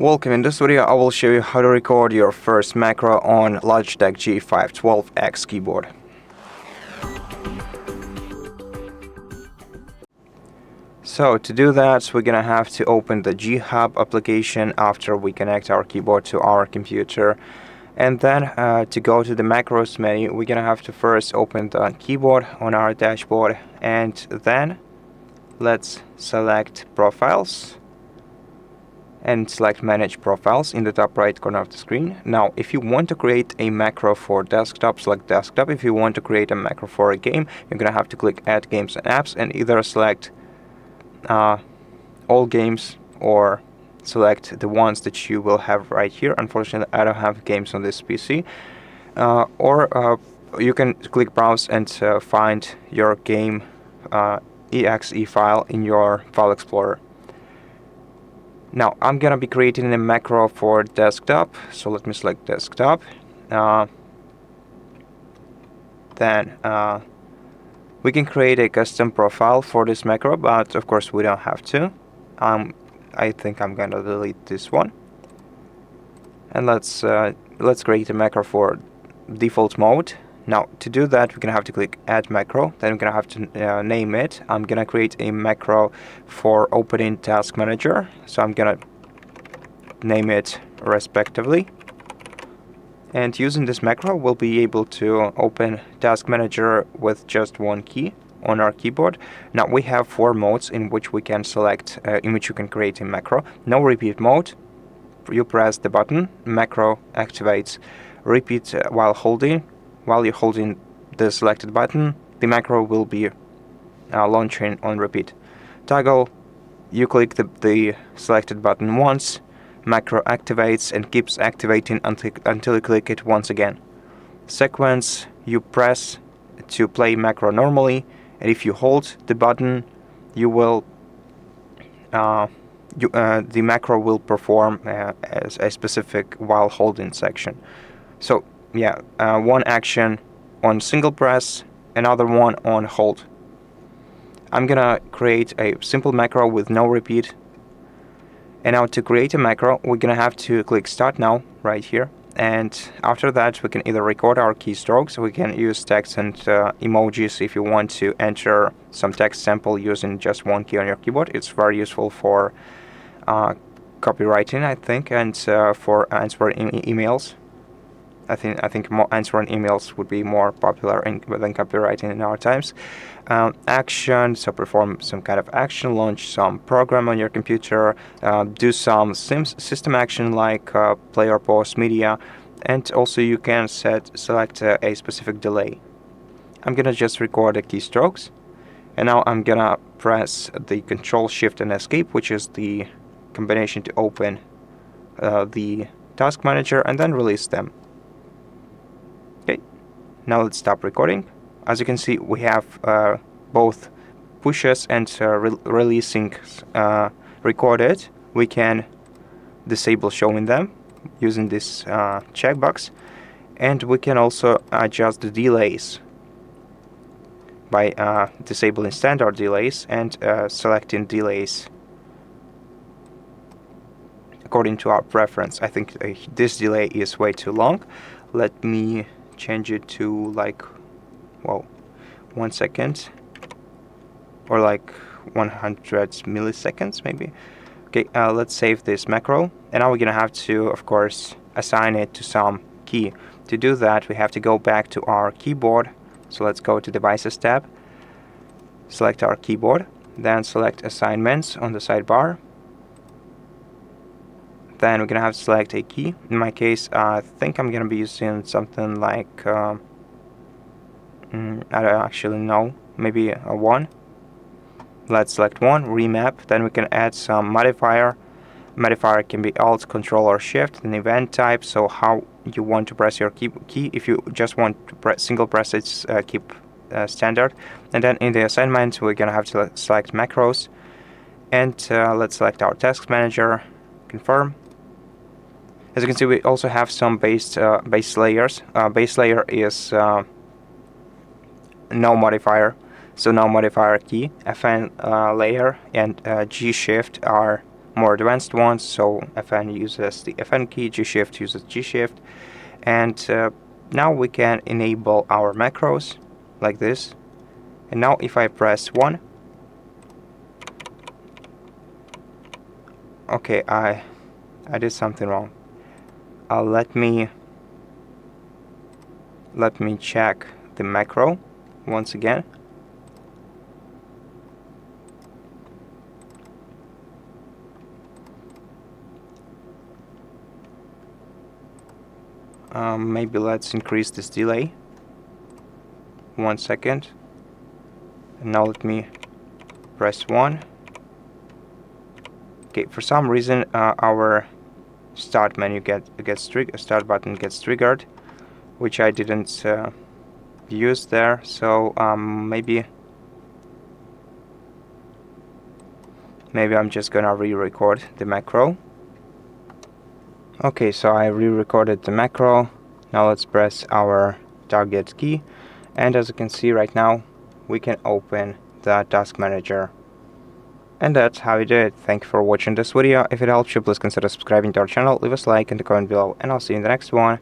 Welcome. In this video I will show you how to record your first macro on Logitech G512 X keyboard. So to do that, we're gonna have to open the G Hub application after we connect our keyboard to our computer. And then to go to the macros menu, we're gonna have to first open the keyboard on our dashboard, and then let's select Profiles and select Manage Profiles in the top right corner of the screen. Now, if you want to create a macro for desktop, select Desktop. If you want to create a macro for a game, you're gonna have to click Add Games and Apps and either select all games or select the ones that you will have right here. Unfortunately, I don't have games on this PC. Or you can click Browse and find your game exe file in your File Explorer. Now, I'm gonna be creating a macro for desktop, so let me select desktop. Then we can create a custom profile for this macro, but of course we don't have to. I think I'm gonna delete this one. And let's create a macro for default mode. Now, to do that, we're gonna have to click Add Macro. Then we're gonna have to name it. I'm gonna create a macro for opening Task Manager, so I'm gonna name it respectively. And using this macro, we'll be able to open Task Manager with just one key on our keyboard. Now, we have 4 modes in which we can select, in which you can create a macro. No repeat mode. You press the button, macro activates. Repeat while you're holding the selected button, the macro will be launching on repeat. Toggle, you click the selected button once, macro activates and keeps activating until you click it once again. Sequence, you press to play macro normally, and if you hold the button, you will the macro will perform as a specific while holding section. So yeah, one action on single press, another one on hold. I'm gonna create a simple macro with no repeat. And now to create a macro, we're gonna have to click Start Now right here. And after that, we can either record our keystrokes, we can use text and emojis if you want to enter some text sample using just one key on your keyboard. It's very useful for copywriting, I think, and for answering emails. I think answering emails would be more popular than copywriting in our times. Action, so perform some kind of action, launch some program on your computer, do some system action like play or pause media, and also you can select a specific delay. I'm gonna just record the keystrokes, and now I'm gonna press the Control Shift and Escape, which is the combination to open the Task Manager, and then release them. Okay, now let's stop recording. As you can see, we have both pushes and releasing recorded. We can disable showing them using this checkbox, and we can also adjust the delays by disabling standard delays and selecting delays according to our preference. I think this delay is way too long. Let me change it to like 1 second or like 100 milliseconds maybe. Okay, let's save this macro, and now we're gonna have to, of course, assign it to some key. To do that, we have to go back to our keyboard. So let's go to Devices tab, select our keyboard, then select Assignments on the sidebar. Then we're gonna have to select a key. In my case, I think I'm gonna be using something like I don't actually know, maybe a 1. Let's select 1, remap. Then we can add some modifier. Modifier can be Alt, Control, or Shift. An event type, so how you want to press your key. If you just want to single press it, keep standard. And then in the assignment, we're gonna have to select macros. And let's select our Task Manager, confirm. As you can see, we also have some base layers. Base layer is no modifier, so no modifier key. FN layer and G shift are more advanced ones. So FN uses the FN key, G Shift uses G Shift, and now we can enable our macros like this. And now if I press 1, okay, I did something wrong. Let me check the macro once again. Maybe let's increase this delay. 1 second. And now let me press 1. Okay, for some reason our start menu start button gets triggered, which I didn't use there. So maybe I'm just gonna re-record the macro. Okay, so I re-recorded the macro. Now let's press our target key, and as you can see right now, we can open the task manager. And that's how you do it. Thank you for watching this video. If it helped you, please consider subscribing to our channel, leave us a like in the comment below, and I'll see you in the next one.